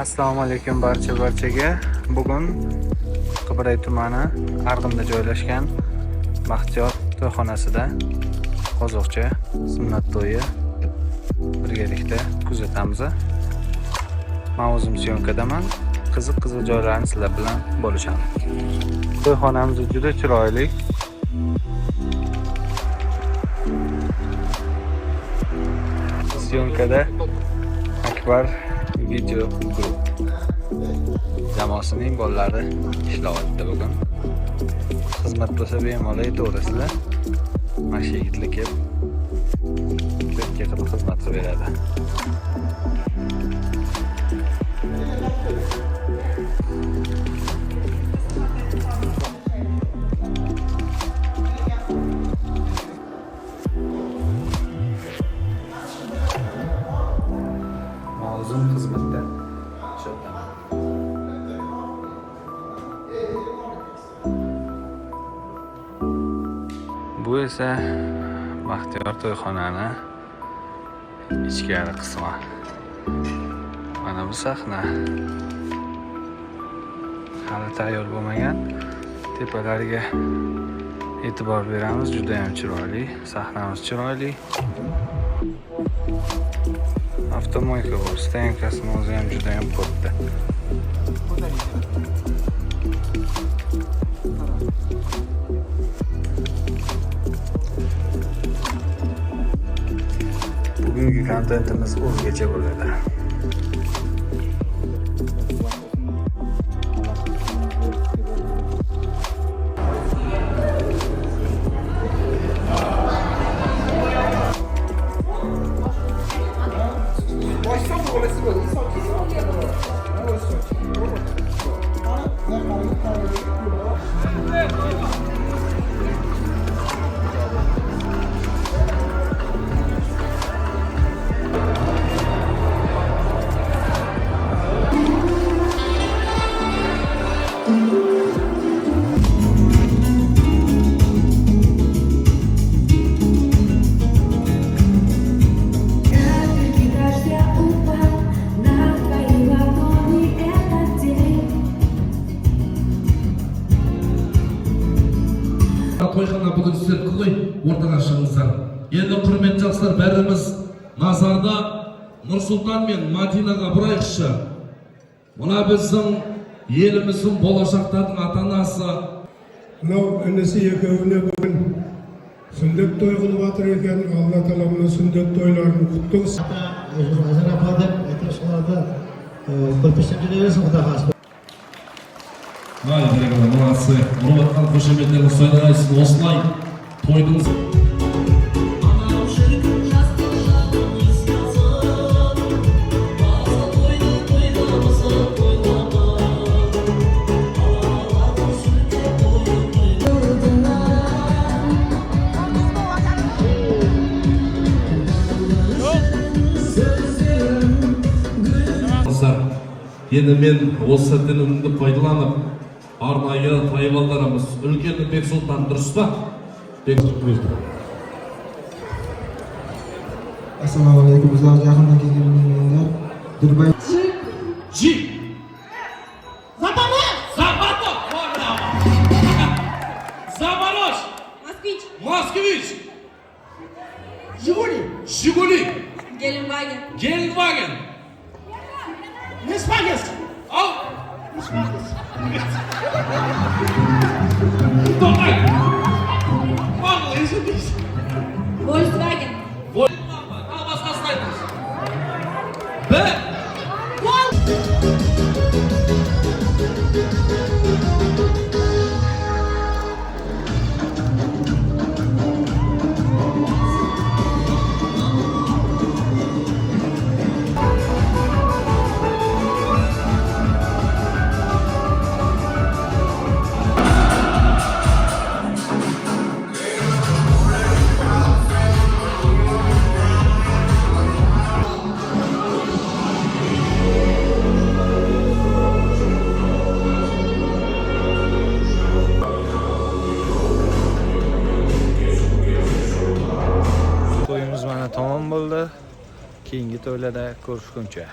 Assalomu alaykum barchaga. Bugun Qibray tumani Arg'imda joylashgan Baxtiyor to'yxonasida qozoqcha sunnat to'yi birgalikda kuzatamiz. Men o'zim syomkadaman. Qiziq joylarni sizlar bilan bo'lishaman. To'yxonamiz juda chiroyli. Syomkada Akbar video grup jamoasining bolalari ishlayapti bugun. Xizmat bo'lsa bemalol aytaverasizlar. Mana shu yigitlar kelib bizga xizmat qilib beradi. Ma'lum xizmatda ishlatyapman. Bu esa Baxtiyor to'yxonani ichkari qismi. Mana bu sahna hali tayyor bo'lmagan. Tepalariga e'tibor beramiz, juda ham chiroyli. Sahnamiz chiroyli. Avtomoyka bor, stankasini o'zi ham juda ham katta. Bugungi kontentimiz o'zgacha bo'ladi. To'yxona bugun sirtqi qo'y, o'rtaga chiqingizlar. Endi hurmatli yoshlar, barimiz nazarda Nursulton men Madinaga burayqchi. Mana bizning yelimizning bo'lajaqlarning ota-onasi. Mınau annesi ekevine bugün sünnet toy kılıp atır eken Allah talamına sünnet toylarını kutlu olsun. Azan apadım, etraflarda kırpıştırıcıları sıkıda has. Vay be, burası. Murat'tan koşametlerini söylersiniz. Oslay, toydunuz. Енді мен осы сәттен үнімді пайдаланып, арнайы тайвалдарымыз үлкені Бексұлтан дұрыс па? Assalamu alaikum. Bizlar yaqindan kelganlar. Durbay. Ji! Запорож! Запорож! Запорож! Москвич. Москвич! Жигули. Жигули! Геленваген. Гелендваген! Несвагес. Ау! Давай! Мама, извинись! Volkswagen. Al басқасын айтыңыз. Б! To'yimiz mana tamom bo'ldi. Keyingi to'ylarda ko'rishguncha.